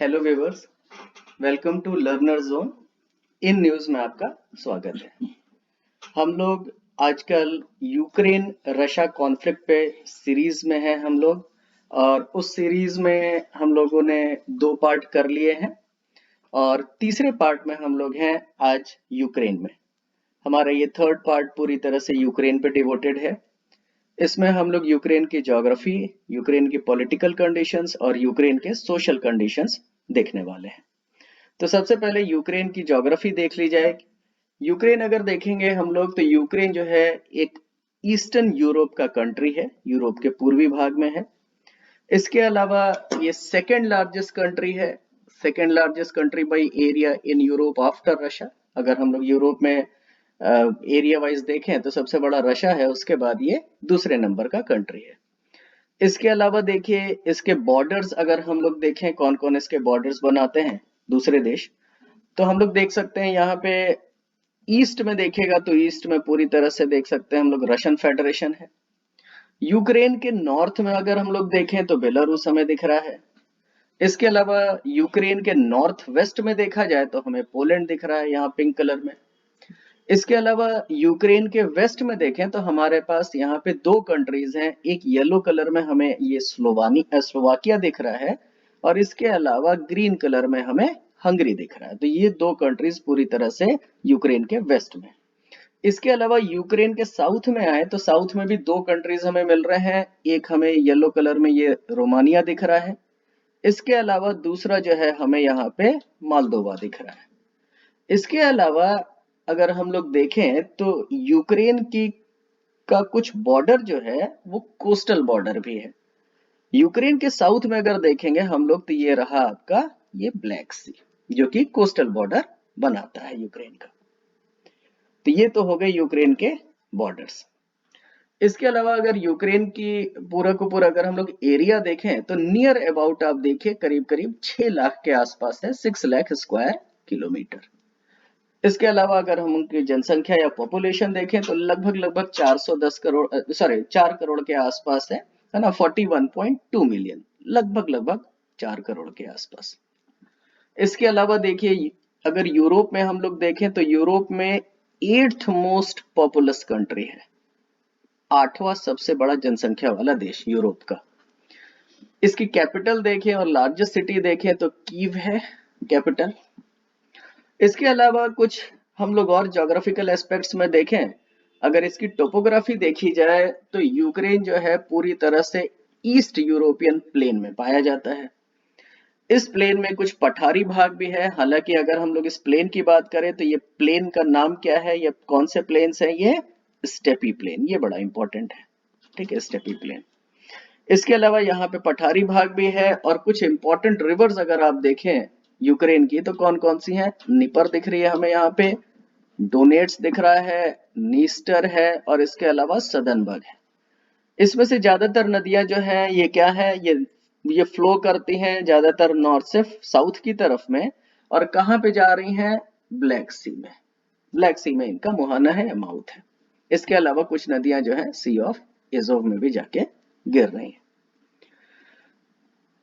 Hello viewers, welcome to learner zone. In news में आपका स्वागत है। हम लोग आजकल यूक्रेन रशिया कॉन्फ्लिक्ट पे सीरीज में हैं हम लोग, और उस सीरीज में हम लोगों ने 2 पार्ट कर लिए हैं और तीसरे पार्ट में हम लोग हैं आज यूक्रेन में। हमारा ये थर्ड पार्ट पूरी तरह से यूक्रेन पे डिवोटेड है। इसमें हम लोग यूक्रेन की ज्योग्राफी, यूक्रेन की पॉलिटिकल कंडीशंस और यूक्रेन के सोशल कंडीशंस देखने वाले हैं। तो सबसे पहले यूक्रेन की ज्योग्राफी देख ली जाए। यूक्रेन अगर देखेंगे हम लोग तो यूक्रेन जो है एक ईस्टर्न यूरोप का कंट्री है, यूरोप के पूर्वी भाग में है। इसके अलावा ये सेकेंड लार्जेस्ट कंट्री है, second largest country by area in Europe after Russia. अगर हम लोग यूरोप में एरिया वाइज देखें तो सबसे बड़ा रशिया है, उसके बाद ये दूसरे नंबर का कंट्री है। इसके अलावा देखिए इसके बॉर्डर्स, अगर हम लोग देखें कौन कौन इसके बॉर्डर्स बनाते हैं दूसरे देश, तो हम लोग देख सकते हैं यहाँ पे ईस्ट में देखेगा तो ईस्ट में पूरी तरह से देख सकते हैं हम लोग रशियन फेडरेशन है। यूक्रेन के नॉर्थ में अगर हम लोग देखें तो बेलारूस हमें दिख रहा है। इसके अलावा यूक्रेन के नॉर्थ वेस्ट में देखा जाए तो हमें पोलैंड दिख रहा है यहाँ पिंक कलर में। इसके अलावा यूक्रेन के वेस्ट में देखें तो हमारे पास यहाँ पे 2 कंट्रीज हैं। एक येलो कलर में हमें ये स्लोवाकिया दिख रहा है, और इसके अलावा ग्रीन कलर में हमें हंगरी दिख रहा है। तो ये 2 कंट्रीज पूरी तरह से यूक्रेन के वेस्ट में। इसके अलावा यूक्रेन के साउथ में आए तो साउथ में भी 2 कंट्रीज हमें मिल रहे हैं। एक हमें येलो कलर में ये रोमानिया दिख रहा है। इसके अलावा दूसरा जो है हमें यहाँ पे मालदोवा दिख रहा है। इसके अलावा अगर हम लोग देखें तो यूक्रेन की का कुछ बॉर्डर जो है वो कोस्टल बॉर्डर भी है। यूक्रेन के साउथ में अगर देखेंगे हम लोग तो ये रहा आपका ये ब्लैक सी, जो कि कोस्टल बॉर्डर बनाता है यूक्रेन का। तो ये तो हो गए यूक्रेन के बॉर्डर्स। इसके अलावा अगर यूक्रेन की पूरा को पूरा अगर हम लोग एरिया देखें तो नियर अबाउट आप देखिए करीब करीब 6 लाख के आसपास है, 6 लाख स्क्वायर किलोमीटर। इसके अलावा अगर हम उनकी जनसंख्या या पॉपुलेशन देखें तो लगभग 410 करोड़, 4 करोड़ के आसपास है ना, 41.2 मिलियन, लगभग 4 करोड़ के आसपास। इसके अलावा देखिए अगर यूरोप में हम लोग देखें तो यूरोप में 8th मोस्ट पॉपुलस कंट्री है, 8वां सबसे बड़ा जनसंख्या वाला देश यूरोप का। इसकी कैपिटल देखें और लार्जेस्ट सिटी देखें तो कीव है कैपिटल। इसके अलावा कुछ हम लोग और ज्योग्राफिकल एस्पेक्ट्स में देखें, अगर इसकी टोपोग्राफी देखी जाए तो यूक्रेन जो है पूरी तरह से ईस्ट यूरोपियन प्लेन में पाया जाता है। इस प्लेन में कुछ पठारी भाग भी है। हालांकि अगर हम लोग इस प्लेन की बात करें तो ये प्लेन का नाम क्या है, ये कौन से प्लेन्स हैं, ये स्टेपी प्लेन, ये बड़ा इंपॉर्टेंट है, ठीक है, स्टेपी प्लेन। इसके अलावा यहाँ पे पठारी भाग भी है, और कुछ इंपॉर्टेंट रिवर्स अगर आप देखें यूक्रेन की तो कौन कौन सी हैं, निपर दिख रही है हमें यहाँ पे, डोनेट्स दिख रहा है, नीस्टर है, और इसके अलावा सदनबर्ग है। इसमें से ज्यादातर नदियां जो है ये क्या है, ये फ्लो करती हैं ज्यादातर नॉर्थ से साउथ की तरफ में, और कहाँ पे जा रही हैं, ब्लैक सी में। ब्लैक सी में इनका मुहाना है या माउथ है। इसके अलावा कुछ नदियां जो है सी ऑफ एजोव में भी जाके गिर रही हैं।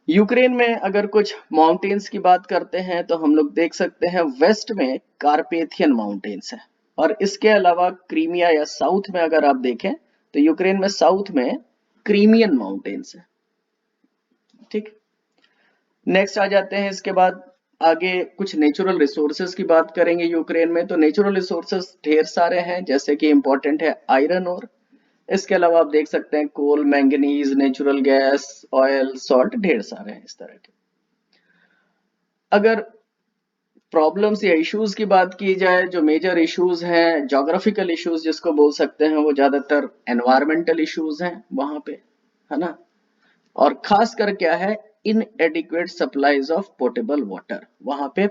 यूक्रेन में अगर कुछ माउंटेन्स की बात करते हैं तो हम लोग देख सकते हैं वेस्ट में कार्पेथियन माउंटेन्स है, और इसके अलावा क्रीमिया या साउथ में अगर आप देखें तो यूक्रेन में साउथ में क्रीमियन माउंटेन्स है, ठीक। नेक्स्ट आ जाते हैं, इसके बाद आगे कुछ नेचुरल रिसोर्सेज की बात करेंगे यूक्रेन में। तो नेचुरल रिसोर्सेज ढेर सारे हैं, जैसे कि इंपॉर्टेंट है आयरन और, इसके अलावा आप देख सकते हैं coal, manganese, natural gas, oil, salt, ढेर सारे हैं इस तरह के। अगर प्रॉब्लम्स या इश्यूज की बात की जाए, जो मेजर इश्यूज हैं, ज्योग्राफिकल इश्यूज जिसको बोल सकते हैं, वो ज्यादातर एनवायरमेंटल इश्यूज हैं वहां पे, है ना। और खासकर क्या है, इनएडिक्वेट सप्लाईज ऑफ पोर्टेबल वाटर, वहां पे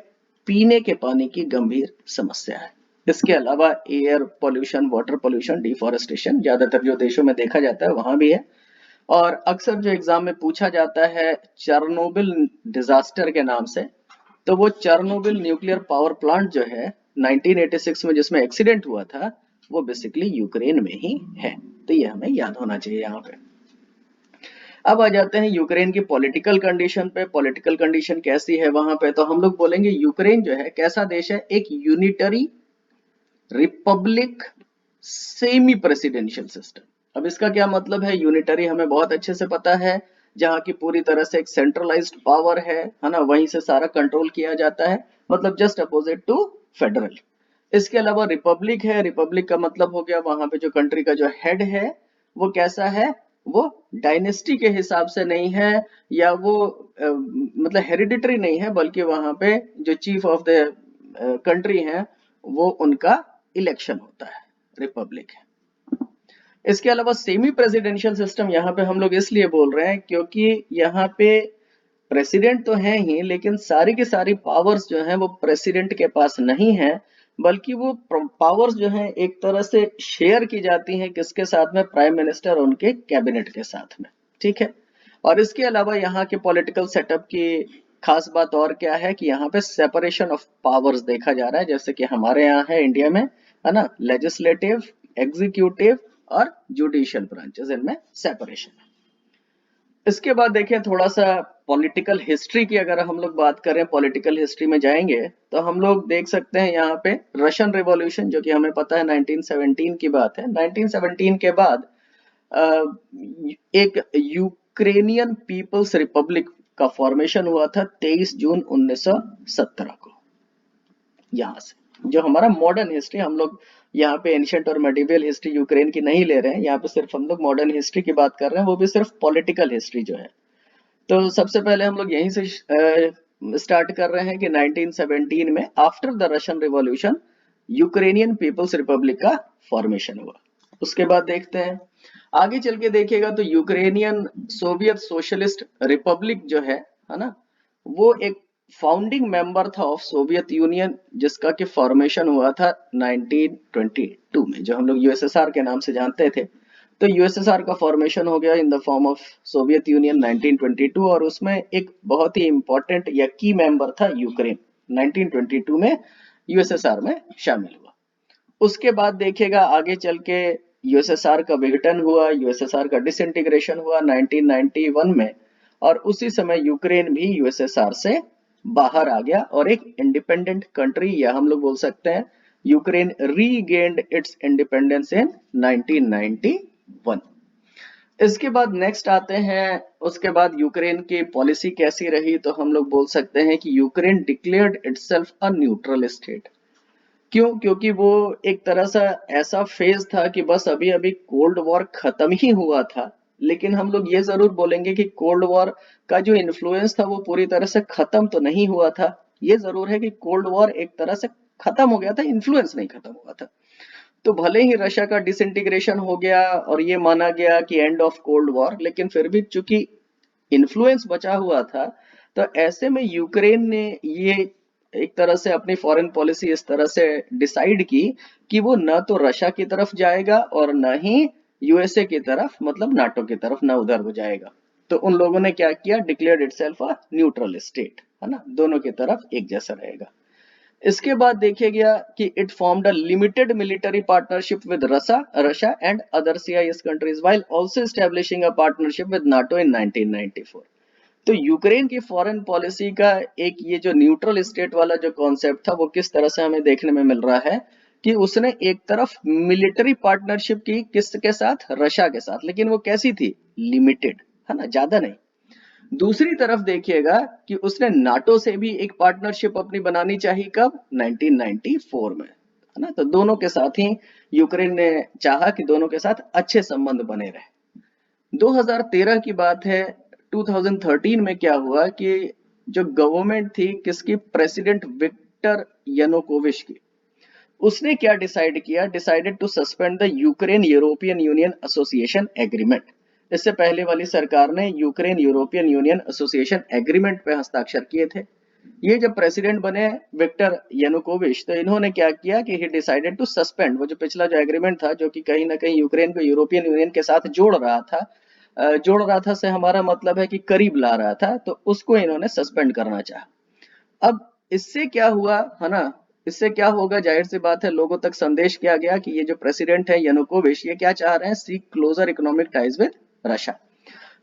पीने के पानी की गंभीर समस्या है। इसके अलावा air pollution, water pollution, deforestation ज्यादातर जो देशों में देखा जाता है वहां भी है। और अक्सर जो एग्जाम में पूछा जाता है चेरनोबिल डिजास्टर के नाम से, तो वो चेरनोबिल न्यूक्लियर पावर प्लांट जो है 1986 में जिसमें एक्सीडेंट हुआ था, वो बेसिकली यूक्रेन में ही है। तो ये हमें याद होना चाहिए यहाँ पे। अब आ जाते हैं यूक्रेन की पॉलिटिकल कंडीशन पे। पॉलिटिकल कंडीशन कैसी है वहां पे, तो हम लोग बोलेंगे यूक्रेन जो है कैसा देश है, एक unitary Republic semi presidential system. अब इसका क्या मतलब है, यूनिटरी हमें बहुत अच्छे से पता है, जहां की पूरी तरह से एक सेंट्रलाइज्ड पावर है ना, वहीं से सारा कंट्रोल किया जाता है, मतलब जस्ट अपोजिट टू फेडरल। इसके अलावा रिपब्लिक है, रिपब्लिक का मतलब हो गया वहां पे जो कंट्री का जो हेड है वो कैसा है, वो डायनेस्टी के हिसाब से नहीं है, या वो मतलब हेरिडिटरी नहीं है, बल्कि वहां पे जो चीफ ऑफ द कंट्री है वो उनका इलेक्शन होता है, रिपब्लिक है। इसके अलावा सेमी प्रेसिडेंशियल सिस्टम यहाँ पे हम लोग इसलिए बोल रहे हैं क्योंकि यहाँ पे प्रेसिडेंट तो है ही, लेकिन सारी की सारी पावर्स जो है वो प्रेसिडेंट के पास नहीं है, बल्कि वो पावर्स जो है एक तरह से शेयर की जाती हैं किसके साथ में, प्राइम मिनिस्टर और उनके कैबिनेट के साथ में। ठीक है। और इसके अलावा यहाँ के पॉलिटिकल सेटअप की खास बात और क्या है कि यहाँ पे सेपरेशन ऑफ पावर्स देखा जा रहा है, जैसे कि हमारे यहाँ है इंडिया में, है ना, लेजिस्लेटिव, एग्जीक्यूटिव और जुडिशियल ब्रांचेस, इनमें सेपरेशन है। इसके बाद देखिए थोड़ा सा पॉलिटिकल हिस्ट्री की अगर हम लोग बात करें, पॉलिटिकल हिस्ट्री में जाएंगे तो हम लोग देख सकते हैं यहाँ पे रशियन रिवॉल्यूशन, जो कि हमें पता है 1917 की बात है। 1917 के बाद एक यूक्रेनियन पीपल्स रिपब्लिक का फॉर्मेशन हुआ था 23 जून 1917 को। यहाँ से जो हमारा मॉडर्न हिस्ट्री, हम लोग यहाँ पे एंशिएंट और मेडिवल हिस्ट्री यूक्रेन की नहीं ले रहे हैं, यहाँ पे सिर्फ हम लोग मॉडर्न हिस्ट्री की बात कर रहे हैं, वो भी सिर्फ पॉलिटिकल हिस्ट्री जो है। तो सबसे पहले हम लोग यहीं से स्टार्ट कर रहे हैं कि 1917 में after the Russian revolution Ukrainian peoples republic का फॉर्मेशन हुआ। उसके बाद देखते हैं आगे चल के, देखिएगा तो यूक्रेनियन सोवियत सोशलिस्ट रिपब्लिक जो है ना, वो एक फाउंडिंग मेंबर था ऑफ सोवियत यूनियन, जिसका कि फॉर्मेशन हुआ था 1922 में, जो हम लोग यूएसएसआर के नाम से जानते थे। तो यूएसएसआर का फॉर्मेशन हो गया in the form of Soviet union 1922, और उसमें एक बहुत ही इंपॉर्टेंट या की मेंबर था यूक्रेन, 1922 में यूएसएसआर में शामिल हुआ। उसके बाद देखिएगा आगे चल के यूएसएसआर का विघटन हुआ, यूएसएसआर का डिसइंटीग्रेशन हुआ 1991 में, और उसी समय यूक्रेन भी यूएसएसआर से बाहर आ गया और एक इंडिपेंडेंट कंट्री, या हम लोग बोल सकते हैं Ukraine regained it's independence in 1991। इसके बाद नेक्स्ट आते हैं, उसके बाद यूक्रेन की पॉलिसी कैसी रही, तो हम लोग बोल सकते हैं कि Ukraine declared itself a neutral state. क्यों? क्योंकि वो एक तरह से ऐसा फेज था कि बस अभी अभी कोल्ड वॉर खत्म ही हुआ था, लेकिन हम लोग ये जरूर बोलेंगे कि कोल्ड वॉर का जो इन्फ्लुएंस था वो पूरी तरह से खत्म तो नहीं हुआ था। ये जरूर है कि कोल्ड वॉर एक तरह से खत्म हो गया था, इन्फ्लुएंस नहीं खत्म हुआ था। तो भले ही रशिया का डिसइंटीग्रेशन हो गया और ये माना गया कि एंड ऑफ कोल्ड वॉर, लेकिन फिर भी चूंकि इन्फ्लुएंस बचा हुआ था, तो ऐसे में यूक्रेन ने ये एक तरह से अपनी फॉरेन पॉलिसी इस तरह से डिसाइड की कि वो न तो रशिया की तरफ जाएगा और न ही यूएसए की तरफ, मतलब नाटो की तरफ, न उधर हो जाएगा। तो उन लोगों ने क्या किया, declared itself a neutral state, है ना, दोनों की तरफ एक जैसा रहेगा। इसके बाद देखिए गया कि it formed a limited military partnership with Russia and other CIS countries while also establishing a partnership with NATO in 1994। तो यूक्रेन की फॉरेन पॉलिसी का एक ये जो न्यूट्रल स्टेट वाला जो कॉन्सेप्ट था, वो किस तरह से हमें देखने में मिल रहा है कि उसने एक तरफ मिलिट्री पार्टनरशिप की किसके साथ, रशिया के साथ, लेकिन वो कैसी थी, लिमिटेड, है ना, ज्यादा नहीं। दूसरी तरफ देखिएगा कि उसने नाटो से भी एक पार्टनरशिप अपनी बनानी चाहिए, कब, 1994 में, है ना। तो दोनों के साथ ही यूक्रेन ने चाहा कि दोनों के साथ अच्छे संबंध बने रहे। 2013 की बात है, 2013 में क्या हुआ कि जो गवर्नमेंट थी किसकी, प्रेसिडेंट विक्टर यानुकोविच की, उसने क्या डिसाइड किया, decided to suspend the Ukraine European Union association agreement. इससे पहले वाली सरकार ने Ukraine European Union association agreement पे हस्ताक्षर किए थे। ये जब प्रेसिडेंट बने विक्टर यानुकोविच, तो इन्होंने क्या किया कि ही डिसाइडेड टू सस्पेंड, वो जो पिछला जो एग्रीमेंट था जो कि कहीं ना कहीं यूक्रेन को यूरोपियन यूनियन के साथ जोड़ रहा था से हमारा मतलब है कि करीब ला रहा था, तो उसको इन्होंने सस्पेंड करना चाहा। अब इससे क्या हुआ, है ना, इससे क्या होगा, जाहिर सी बात है लोगों तक संदेश किया गया कि ये जो प्रेसिडेंट है यानुकोविच, ये क्या चाह रहे हैं, seek closer economic ties with Russia.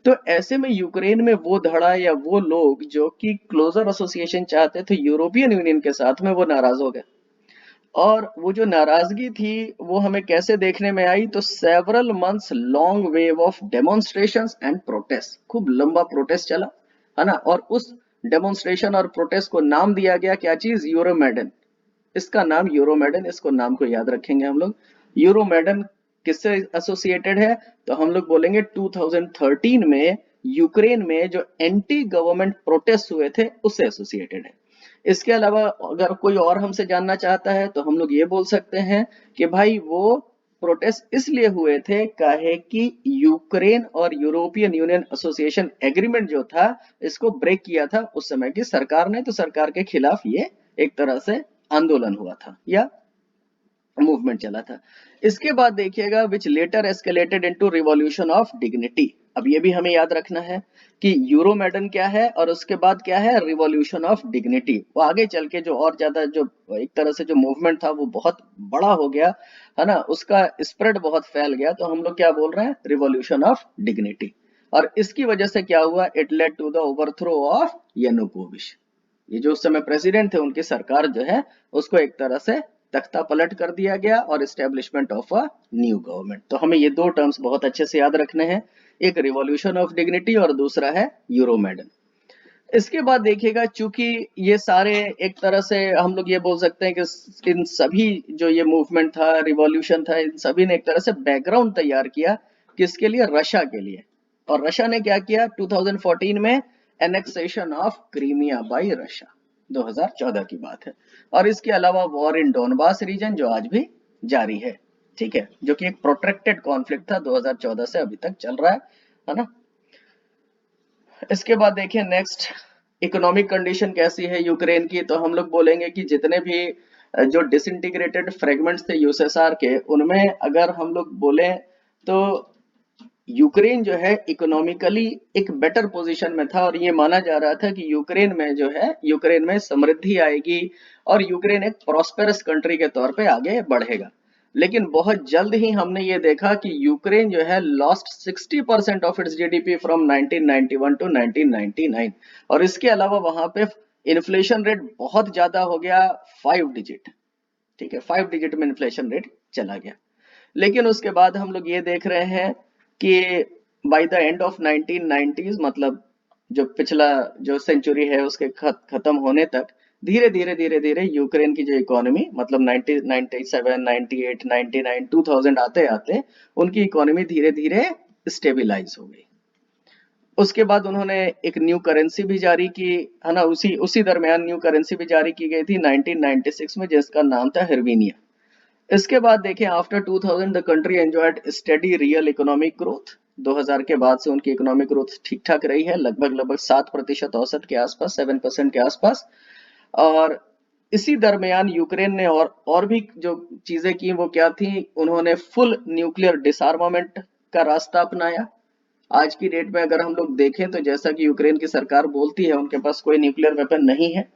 तो ऐसे में यूक्रेन में वो धड़ा या वो लोग जो कि क्लोजर एसोसिएशन चाहते थे यूरोपियन यूनियन के साथ में, वो नाराज हो गए। और वो जो नाराजगी थी वो हमें कैसे देखने में आई, तो several months long wave of demonstrations and protest, खूब लंबा प्रोटेस्ट चला, है ना। और उस डेमोन्स्ट्रेशन और प्रोटेस्ट को नाम दिया गया क्या चीज, यूरोमेडन। इसका नाम यूरोमेडन, इसको नाम को याद रखेंगे हम लोग। यूरोमेडन किससे एसोसिएटेड है, तो हम लोग बोलेंगे 2013 में यूक्रेन में जो एंटी गवर्नमेंट प्रोटेस्ट हुए थे उससे एसोसिएटेड है। इसके अलावा अगर कोई और हमसे जानना चाहता है तो हम लोग ये बोल सकते हैं कि भाई वो प्रोटेस्ट इसलिए हुए थे काहे कि यूक्रेन और यूरोपियन यूनियन एसोसिएशन एग्रीमेंट जो था इसको ब्रेक किया था उस समय की सरकार ने, तो सरकार के खिलाफ ये एक तरह से आंदोलन हुआ था या मूवमेंट चला था। इसके बाद देखिएगा which later escalated into revolution of dignity. अब ये भी हमें याद रखना है कि यूरोमेडन क्या है और उसके बाद क्या है, रिवॉल्यूशन ऑफ डिग्निटी। वो आगे चल के जो और ज्यादा जो एक तरह से जो मूवमेंट था वो बहुत बड़ा हो गया, है ना, उसका स्प्रेड बहुत फैल गया, तो हम लोग क्या बोल रहे हैं, रिवॉल्यूशन ऑफ डिग्निटी। और इसकी वजह से क्या हुआ, it led to the overthrow of Yanukovych. ये जो उस समय प्रेसिडेंट थे उनकी सरकार जो है उसको एक तरह से तख्ता पलट कर दिया गया और establishment of a new government. तो हमें ये दो टर्म्स बहुत अच्छे से याद रखने हैं, एक रिवॉल्यूशन ऑफ डिग्निटी और दूसरा है यूरोमेडन। इसके बाद देखिएगा चूंकि ये सारे एक तरह से हम लोग ये बोल सकते हैं कि इन सभी जो ये मूवमेंट था, रिवॉल्यूशन था, इन सभी ने एक तरह से बैकग्राउंड तैयार किया किसके लिए, रशिया के लिए। और रशिया ने क्या किया 2014 में, annexation of Crimea bye Russia, 2014 की बात है। और इसके अलावा वॉर इन डोनबास रीजन जो आज भी जारी है, ठीक है, जो कि एक प्रोट्रैक्टेड कॉन्फ्लिक्ट था 2014 से अभी तक चल रहा है ना। इसके बाद देखिए नेक्स्ट, इकोनॉमिक कंडीशन कैसी है यूक्रेन की, तो हम लोग बोलेंगे कि जितने भी जो डिसइंटीग्रेटेड फ्रेगमेंट्स थे यूएसएसआर के, उनमें अगर हम लोग बोले तो यूक्रेन जो है इकोनॉमिकली एक बेटर पोजीशन में था और ये माना जा रहा था कि यूक्रेन में जो है, यूक्रेन में समृद्धि आएगी और यूक्रेन एक प्रॉस्पेरस कंट्री के तौर पे आगे बढ़ेगा। लेकिन बहुत जल्द ही हमने ये देखा कि यूक्रेन जो है lost 60% of its GDP from 1991 to 1999। और इसके अलावा वहां पे इन्फ्लेशन रेट बहुत ज्यादा हो गया, 5 डिजिट, ठीक है, 5 डिजिट में इन्फ्लेशन रेट चला गया। लेकिन उसके बाद हम लोग ये देख रहे हैं कि by the end of 1990s, मतलब जो पिछला जो सेंचुरी है उसके खत्म होने तक, धीरे धीरे धीरे धीरे यूक्रेन की जो इकोनॉमी, मतलब 97, 98, 99, 2000 आते आते उनकी इकोनॉमी धीरे धीरे स्टेबिलाईज हो गई। उसके बाद उन्होंने एक न्यू करेंसी भी जारी की, है ना, उसी दरमियान न्यू करेंसी भी जारी की गई थी 1996 में, जिसका नाम था हर्विनिया। इसके बाद देखें after 2000 the country enjoyed steady real economic growth. 2000 के बाद से उनकी इकोनॉमिक ग्रोथ ठीक ठाक रही है, लगभग 7% औसत के आसपास, 7% के आसपास। और इसी दरमियान यूक्रेन ने और भी जो चीजें की वो क्या थी, उन्होंने फुल न्यूक्लियर डिसआर्मामेंट का रास्ता अपनाया। आज की डेट में अगर हम लोग देखें तो जैसा कि यूक्रेन की सरकार बोलती है उनके पास कोई न्यूक्लियर वेपन नहीं है,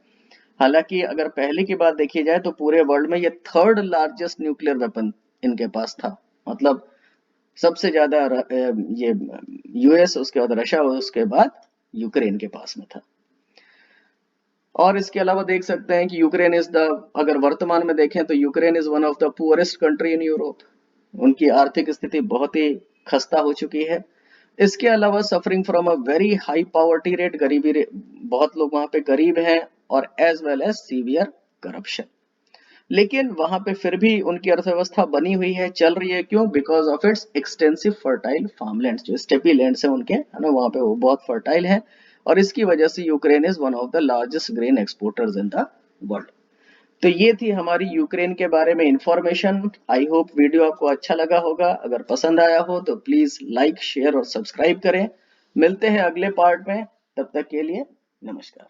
हालांकि अगर पहले की बात देखी जाए तो पूरे वर्ल्ड में ये 3rd लार्जेस्ट न्यूक्लियर वेपन इनके पास था। मतलब सबसे ज्यादा ये यूएस, उसके बाद रशिया, उसके बाद यूक्रेन के पास में था। और इसके अलावा देख सकते हैं कि यूक्रेन इज द, अगर वर्तमान में देखें तो Ukraine is one of the poorest country in Europe. उनकी आर्थिक स्थिति बहुत ही खस्ता हो चुकी है। इसके अलावा suffering from a very high poverty rate, गरीबी रेट, बहुत लोग वहां पे गरीब हैं, और as well as severe corruption. लेकिन वहां पे फिर भी उनकी अर्थव्यवस्था बनी हुई है, चल रही है, क्यों, because of its extensive fertile farmland, जो स्टेपी लैंड्स है उनके, है ना, वहां पे वो बहुत फर्टाइल है। और इसकी वजह से Ukraine is one of the largest grain exporters in the world. तो ये थी हमारी यूक्रेन के बारे में इंफॉर्मेशन। आई होप वीडियो आपको अच्छा लगा होगा। अगर पसंद आया हो तो प्लीज लाइक, शेयर और सब्सक्राइब करें। मिलते हैं अगले पार्ट में, तब तक के लिए नमस्कार।